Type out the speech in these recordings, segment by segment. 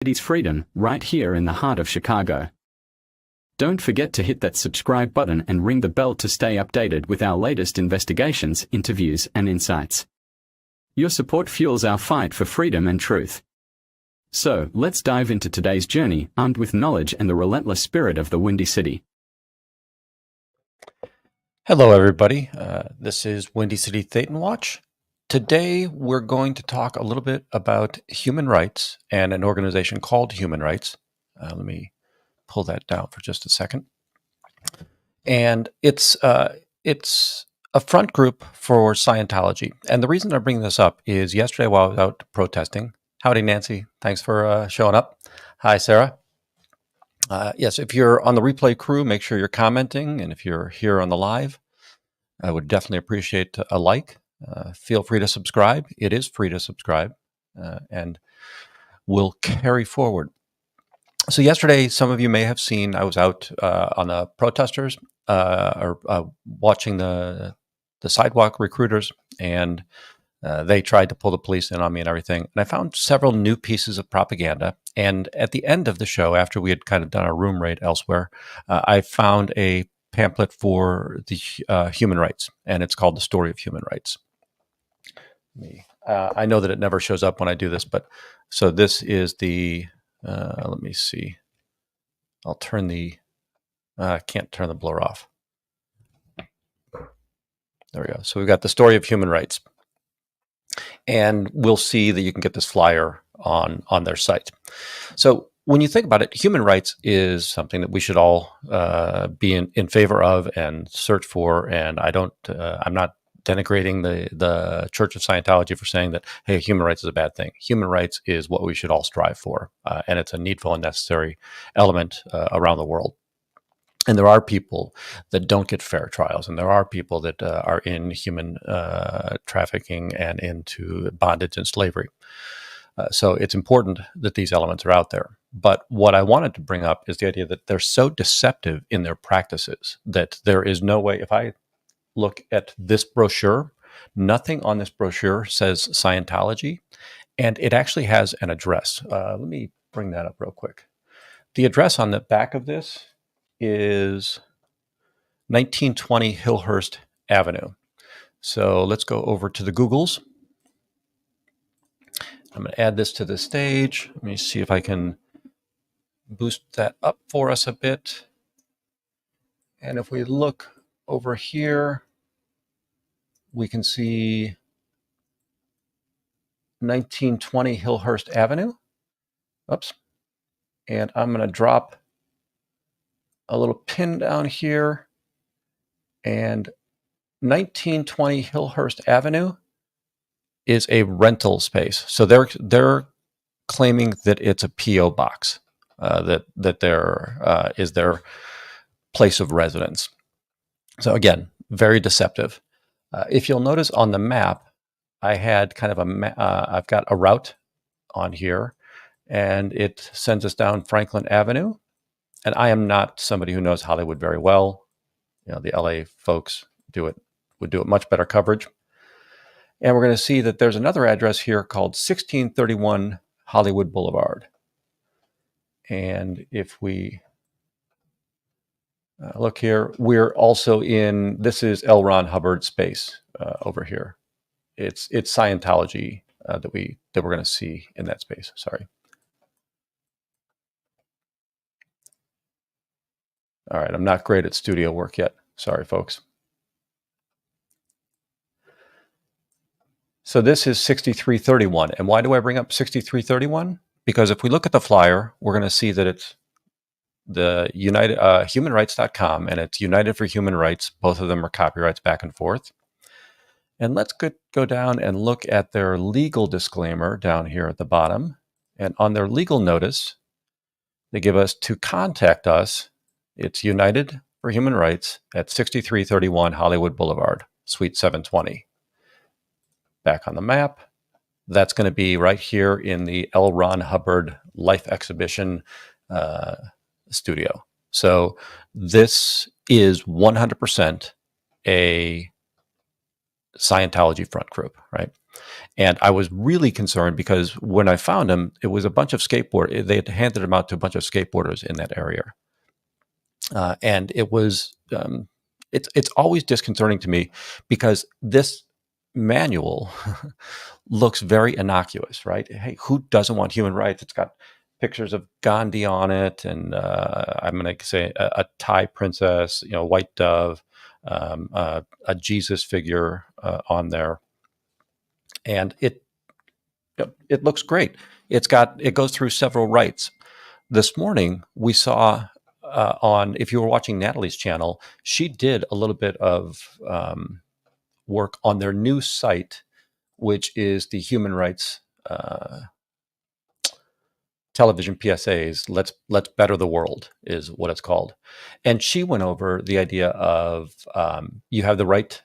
City's freedom, right here in the heart of Chicago. Don't forget to hit that subscribe button and ring the bell to stay updated with our latest investigations, interviews, and insights. Your support fuels our fight for freedom and truth. So, let's dive into today's journey, armed with knowledge and the relentless spirit of the Windy City. Hello, everybody. This is WindyCityThetanWatch. Today, we're going to talk a little bit about human rights and an organization called Human Rights. Let me pull that down for just a second. And it's a front group for Scientology. And the reason I'm bringing this up is yesterday while I was out protesting. Howdy, Nancy. Thanks for showing up. Hi, Sarah. Yes, if you're on the replay crew, make sure you're commenting. And if you're here on the live, I would definitely appreciate a like. Feel free to subscribe. It is free to subscribe. And we'll carry forward. So yesterday, some of you may have seen, I was out on the protesters watching the sidewalk recruiters, and they tried to pull the police in on me and everything. And I found several new pieces of propaganda. And at the end of the show, after we had kind of done a room raid elsewhere, I found a pamphlet for the human rights, and it's called The Story of Human Rights. I know that it never shows up when I do this, but so this is the, let me see. I'll turn the, I can't turn the blur off. There we go. So we've got The Story of Human Rights. And we'll see that you can get this flyer on their site. So when you think about it, human rights is something that we should all be in favor of and search for. And I'm not denigrating the Church of Scientology for saying that, hey, human rights is a bad thing. Human rights is what we should all strive for. And it's a needful and necessary element around the world. And there are people that don't get fair trials, and there are people that are in human trafficking and into bondage and slavery. So it's important that these elements are out there. But what I wanted to bring up is the idea that they're so deceptive in their practices that there is no way, if I look at this brochure, nothing on this brochure says Scientology, and it actually has an address. Let me bring that up real quick. The address on the back of this is 1920 Hillhurst Avenue. So let's go over to the Googles. I'm going to add this to the stage. Let me see if I can boost that up for us a bit. And if we look over here, we can see 1920 Hillhurst Avenue. Oops. And I'm going to drop a little pin down here, and 1920 Hillhurst Avenue is a rental space. So they're claiming that it's a PO box, that there is their place of residence. So again, very deceptive. If you'll notice on the map, I had kind of I've got a route on here, and it sends us down Franklin Avenue. And I am not somebody who knows Hollywood very well. You know, the LA folks would do it much better coverage. And we're going to see that there's another address here called 1631 Hollywood Boulevard. And if we look here, we're also this is L. Ron Hubbard space over here. It's Scientology that we're going to see in that space. Sorry. All right, I'm not great at studio work yet. Sorry, folks. So this is 6331. And why do I bring up 6331? Because if we look at the flyer, we're going to see that it's the humanrights.com, and it's United for Human Rights. Both of them are copyrights back and forth. And let's go down and look at their legal disclaimer down here at the bottom. And on their legal notice, they give us to contact us. It's United for Human Rights at 6331 Hollywood Boulevard, Suite 720. Back on the map, that's going to be right here in the L. Ron Hubbard Life Exhibition studio. So this is 100% a Scientology front group, right? And I was really concerned because when I found them, it was a bunch of they had handed them out to a bunch of skateboarders in that area. And it was, it's always disconcerting to me because this manual looks very innocuous, right? Hey, who doesn't want human rights? It's got pictures of Gandhi on it, and I'm going to say a Thai princess, white dove, a Jesus figure on there, and it looks great. It goes through several rights. This morning we saw if you were watching Natalie's channel, she did a little bit of work on their new site, which is the human rights television PSAs. Let's better the world is what it's called, and she went over the idea of you have the right.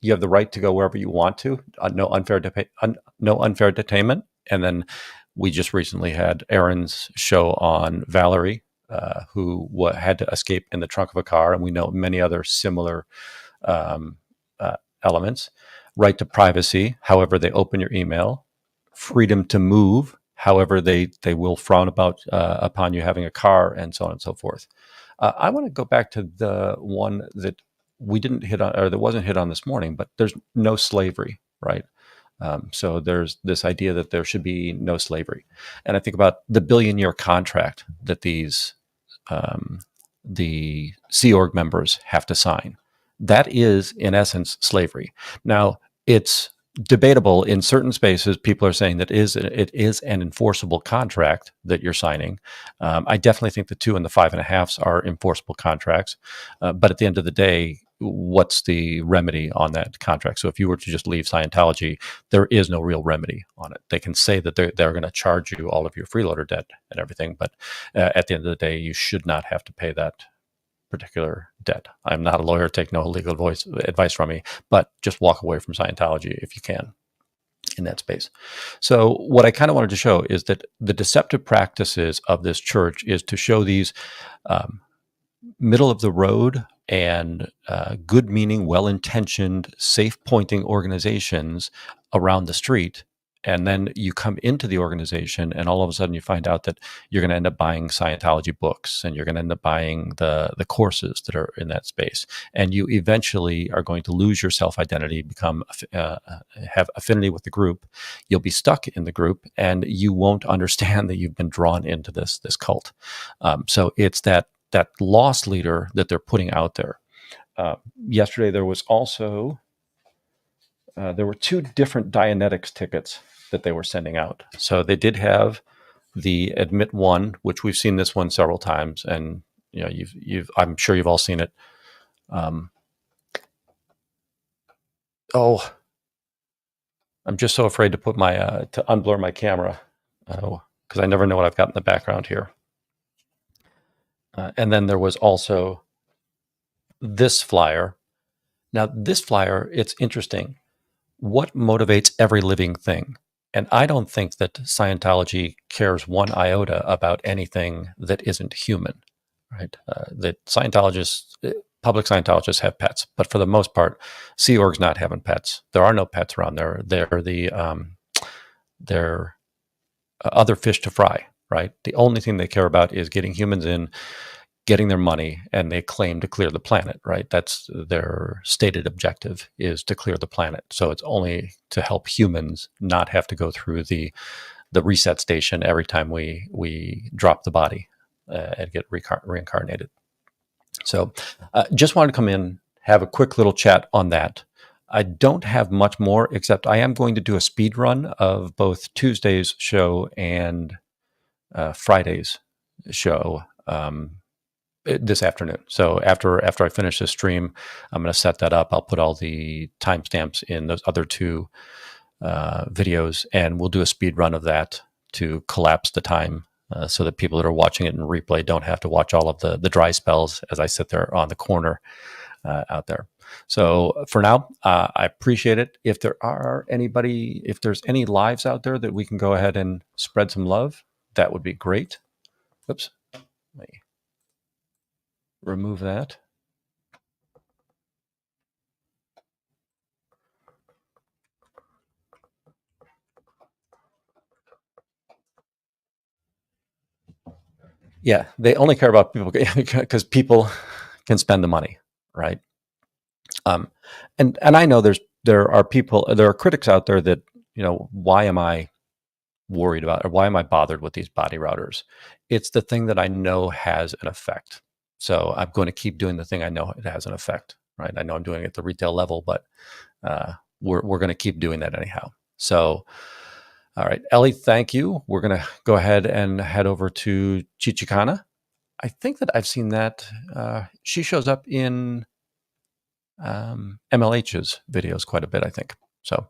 You have the right to go wherever you want to. No unfair detainment. And then we just recently had Aaron's show on Valerie, who had to escape in the trunk of a car, and we know many other similar um, elements. Right to privacy, however they open your email. Freedom to move, however they will frown upon you having a car, and so on and so forth. I want to go back to the one that we didn't hit on, or that wasn't hit on this morning, but there's no slavery, right? So there's this idea that there should be no slavery. And I think about the billion-year contract that the Sea Org members have to sign. That is, in essence, slavery. Now, it's debatable in certain spaces. People are saying that it is an enforceable contract that you're signing. I definitely think the 2 and the 5.5s are enforceable contracts. But at the end of the day, what's the remedy on that contract? So if you were to just leave Scientology, there is no real remedy on it. They can say that they're going to charge you all of your freeloader debt and everything, but at the end of the day, you should not have to pay that particular debt. I'm not a lawyer, take no legal advice from me, but just walk away from Scientology if you can in that space. So what I kind of wanted to show is that the deceptive practices of this church is to show these middle of the road and good meaning, well-intentioned, safe pointing organizations around the street. And then you come into the organization and all of a sudden you find out that you're going to end up buying Scientology books and you're going to end up buying the courses that are in that space. And you eventually are going to lose your self-identity, have affinity with the group. You'll be stuck in the group and you won't understand that you've been drawn into this cult. So it's that lost leader that they're putting out there. Yesterday, there was also there were 2 different Dianetics tickets that they were sending out. So they did have the Admit One, which we've seen this one several times, and I'm sure you've all seen it. I'm just so afraid to put to unblur my camera because I never know what I've got in the background here. And then there was also this flyer. Now, this flyer, it's interesting. What motivates every living thing? And I don't think that Scientology cares one iota about anything that isn't human, right? That public Scientologists have pets, but for the most part, Sea Org's not having pets. There are no pets around there. They're other fish to fry, right? The only thing they care about is getting humans in, getting their money, and they claim to clear the planet, right? That's their stated objective, is to clear the planet. So it's only to help humans not have to go through the reset station every time we drop the body and get reincarnated. So just wanted to come in, have a quick little chat on that. I don't have much more, except I am going to do a speed run of both Tuesday's show and Friday's show this afternoon. So after I finish this stream, I'm going to set that up. I'll put all the timestamps in those other 2 videos, and we'll do a speed run of that to collapse the time so that people that are watching it in replay don't have to watch all of the dry spells as I sit there on the corner out there. So for now, I appreciate it. If there's any lives out there that we can go ahead and spread some love, that would be great. Oops. Let me remove that. Yeah, they only care about people because people can spend the money, right? And I know there are critics out there that, why am I worried about, or why am I bothered with these body routers? It's the thing that I know has an effect. So I'm going to keep doing the thing I know it has an effect, right? I know I'm doing it at the retail level, but we're going to keep doing that anyhow. So, all right, Ellie, thank you. We're going to go ahead and head over to Chichikana. I think that I've seen that. She shows up in MLH's videos quite a bit, I think. So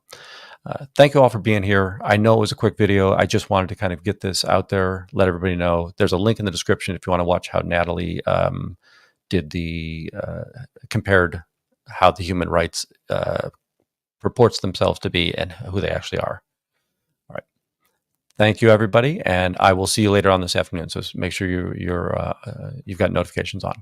thank you all for being here. I know it was a quick video. I just wanted to kind of get this out there, let everybody know. There's a link in the description if you want to watch how Natalie did the compared how the human rights purports themselves to be and who they actually are. All right. Thank you, everybody, and I will see you later on this afternoon. So make sure you've got notifications on.